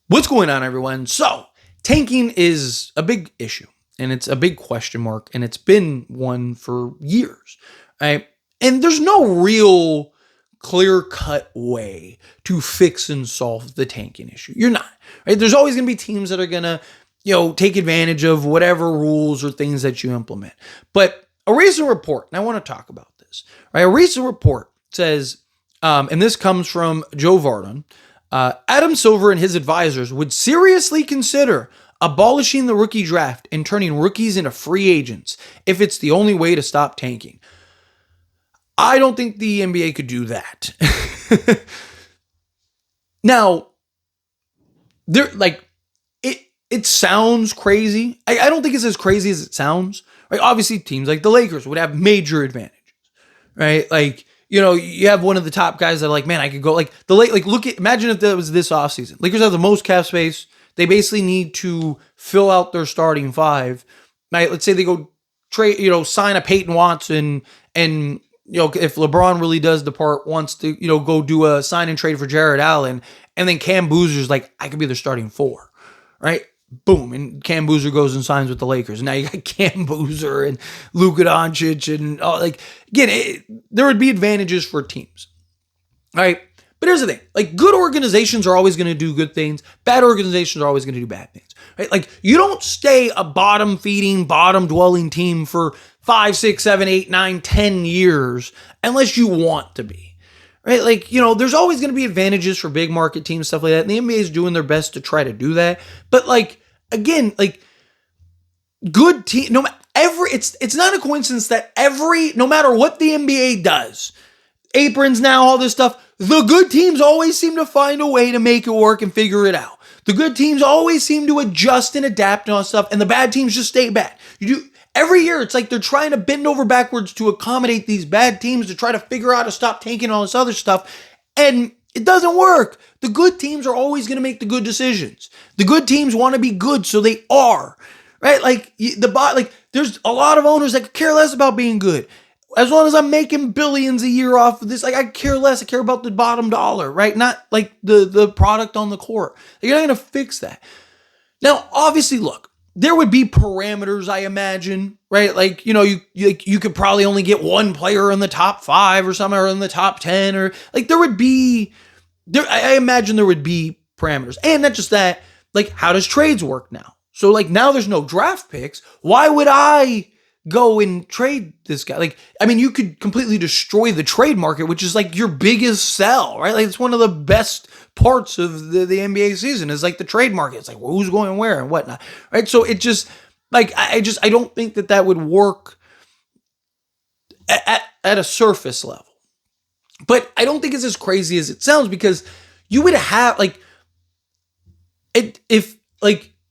What's going on, everyone? So, tanking is a big issue and it's a big question mark, and it's been one for years, right? And there's no real clear cut way to fix and solve the tanking issue. You're not, right? There's always going to be teams that are going to, take advantage of whatever rules or things that you implement. But a recent report, and I want to talk about this, right? A recent report says, and this comes from Joe Vardon, Adam Silver and his advisors would seriously consider abolishing the rookie draft and turning rookies into free agents if it's the only way to stop tanking. I don't think the NBA could do that. Now, it sounds crazy. I don't think it's as crazy as it sounds. Right? Obviously, teams like the Lakers would have major advantages, right? Like, you have one of the top guys that are like, man, I could go imagine if that was this offseason. Lakers have the most cap space. They basically need to fill out their starting five. Right? Let's say they go trade, sign a Peyton Watson, and, if LeBron really does depart, wants to, go do a sign and trade for Jared Allen, and then Cam Boozer's like, I could be their starting four, right? Boom, and Cam Boozer goes and signs with the Lakers. And now you got Cam Boozer and Luka Doncic, and there would be advantages for teams, right? But here's the thing: like, good organizations are always going to do good things. Bad organizations are always going to do bad things, right? Like, you don't stay a bottom-feeding, bottom-dwelling team for 5, 6, 7, 8, 9, 10 years unless you want to be. Right? Like, there's always going to be advantages for big market teams, stuff like that. And the NBA is doing their best to try to do that. But good team, it's not a coincidence that no matter what the NBA does, aprons now, all this stuff, the good teams always seem to find a way to make it work and figure it out. The good teams always seem to adjust and adapt and all that stuff, and the bad teams just stay bad. Every year, it's like they're trying to bend over backwards to accommodate these bad teams to try to figure out how to stop tanking all this other stuff. And it doesn't work. The good teams are always going to make the good decisions. The good teams want to be good, so they are. Right? There's a lot of owners that care less about being good. As long as I'm making billions a year off of this, I care less. I care about the bottom dollar, right? Not like the product on the court. You're not going to fix that. Now, obviously, look. There would be parameters, I imagine, right? Like, you could probably only get one player in the top 5 or something, or in the top 10, or like I imagine there would be parameters. And not just that, like, how does trades work now? So, like, now there's no draft picks. Why would I go and trade this guy? You could completely destroy the trade market, which is like your biggest sell, right? Like, it's one of the best parts of the NBA season is like the trade market. It's like, well, who's going where and whatnot, right? So it just I don't think that would work at a surface level. But I don't think it's as crazy as it sounds, because you would have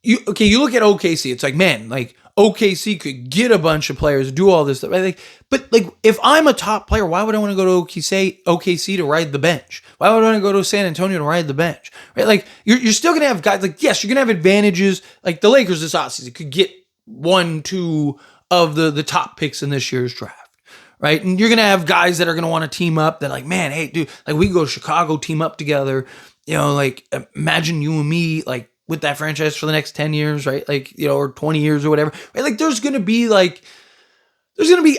you look at OKC, it's like, man, like, OKC could get a bunch of players, do all this stuff. Right? But if I'm a top player, why would I want to go to OKC to ride the bench? Why would I want to go to San Antonio to ride the bench? Right? Like, you're still going to have guys, like, yes, you're going to have advantages. Like the Lakers this offseason could get 1, 2 of the top picks in this year's draft. Right? And you're going to have guys that are going to want to team up that, like, man, hey, dude, like, we can go to Chicago, team up together. Imagine you and me, like, with that franchise for the next 10 years, right? Like, or 20 years or whatever. Right? Like, there's going to be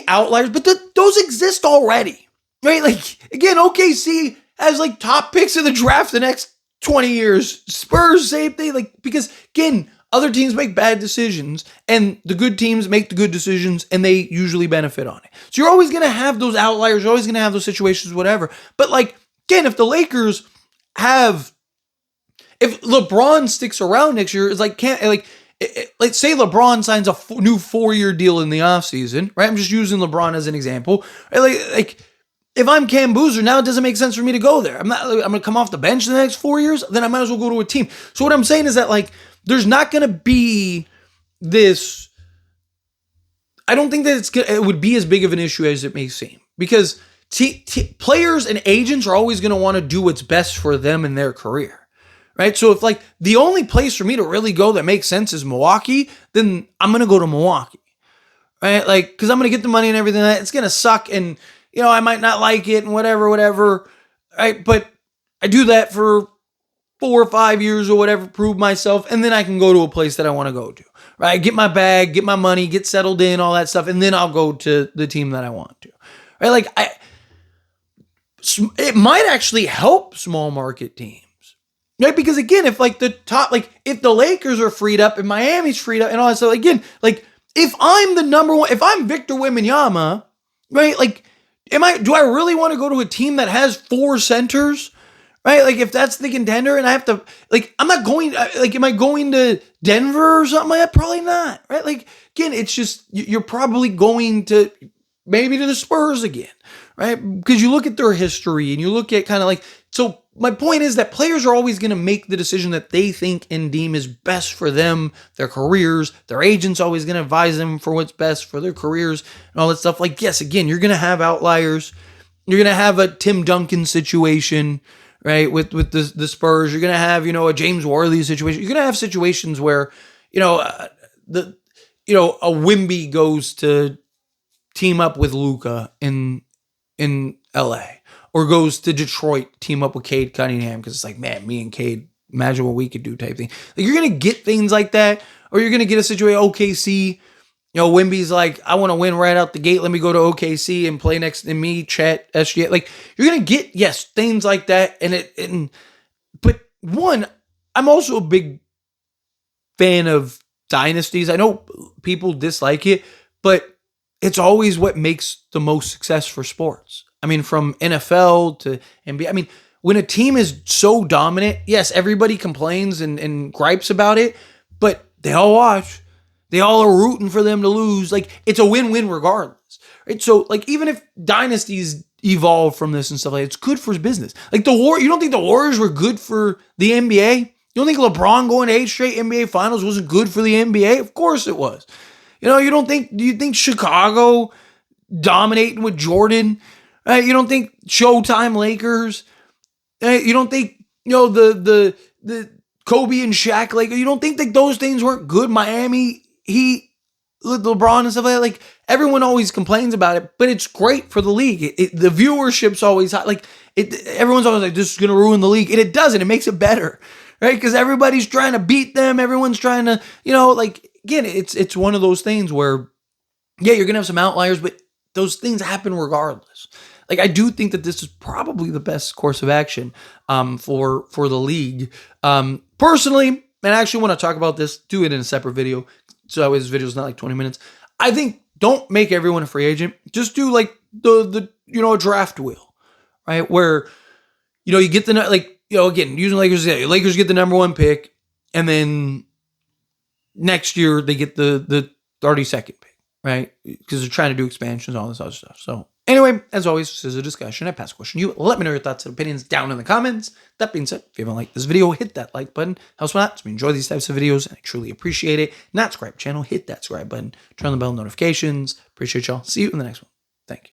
outliers, but those exist already, right? Like, again, OKC has like top picks in the draft the next 20 years. Spurs, same thing. Like, because again, other teams make bad decisions and the good teams make the good decisions, and they usually benefit on it. So you're always going to have those outliers. You're always going to have those situations, whatever. But like, again, if the Lakers if LeBron sticks around next year, it's like, let's say LeBron signs a new 4-year deal in the offseason, right? I'm just using LeBron as an example. Right? Like, if I'm Cam Boozer, now it doesn't make sense for me to go there. I'm going to come off the bench in the next 4 years, then I might as well go to a team. So what I'm saying is that, like, there's not going to be this. I don't think that it would be as big of an issue as it may seem, because players and agents are always going to want to do what's best for them in their career. Right? So if like the only place for me to really go that makes sense is Milwaukee, then I'm going to go to Milwaukee. Right? Like, because I'm going to get the money and everything. It's going to suck, and, I might not like it and whatever. Right? But I do that for 4 or 5 years or whatever, prove myself, and then I can go to a place that I want to go to, right? Get my bag, get my money, get settled in, all that stuff, and then I'll go to the team that I want to, right? Like, it might actually help small market teams, right? Because again, if like the top, like if the Lakers are freed up and Miami's freed up and all that stuff, again, like if I'm the number one, if I'm Victor Wembanyama, right? Like, do I really want to go to a team that has 4 centers? Right? Like if that's the contender and I have to, like, I'm not going, like, am I going to Denver or something like that? Probably not. Right? Like, again, it's just, you're probably going to maybe to the Spurs again, right? Because you look at their history and you look at kind of like, so my point is that players are always going to make the decision that they think and deem is best for them, their careers. Their agent's always going to advise them for what's best for their careers and all that stuff. Like, yes, again, you're going to have outliers. You're going to have a Tim Duncan situation, right? With the Spurs, you're going to have, a James Worthy situation. You're going to have situations where, a Wemby goes to team up with Luka in LA, or goes to Detroit, team up with Cade Cunningham, because it's like, man, me and Cade, imagine what we could do type thing. Like, you're going to get things like that, or you're going to get a situation, OKC, Wemby's like, I want to win right out the gate. Let me go to OKC and play next to me, Chet, SGA. Like, you're going to get, yes, things like that. But one, I'm also a big fan of dynasties. I know people dislike it, but it's always what makes the most success for sports. I mean, from NFL to NBA. I mean, when a team is so dominant, yes, everybody complains and gripes about it, but they all watch. They all are rooting for them to lose. Like, it's a win-win regardless, right? So, like, even if dynasties evolve from this and stuff like that, it's good for business. Like, you don't think the Warriors were good for the NBA? You don't think LeBron going to 8 straight NBA finals wasn't good for the NBA? Of course it was. Do you think Chicago dominating with Jordan? You don't think Showtime Lakers? You don't think, the Kobe and Shaq Lakers? You don't think that those things weren't good? Miami Heat, LeBron and stuff like that. Like, everyone always complains about it, but it's great for the league. The viewership's always high. Like, everyone's always like, this is going to ruin the league. And it doesn't. It makes it better, right? Because everybody's trying to beat them. Everyone's trying to, again, it's one of those things where, yeah, you're going to have some outliers, but those things happen regardless. Like, I do think that this is probably the best course of action for the league. Personally, and I actually want to talk about this, do it in a separate video, so that way this video is not like 20 minutes. I think don't make everyone a free agent. Just do like the a draft wheel, right? Where, you get again, using Lakers get the number 1 pick, and then next year they get the 32nd pick, right? Because they're trying to do expansions, all this other stuff. So anyway, as always, this is a discussion. I pass a question to you. Let me know your thoughts and opinions down in the comments. That being said, if you haven't liked this video, hit that like button. Helps me out. So we enjoy these types of videos, and I truly appreciate it. Not subscribe channel, hit that subscribe button. Turn on the bell notifications. Appreciate y'all. See you in the next one.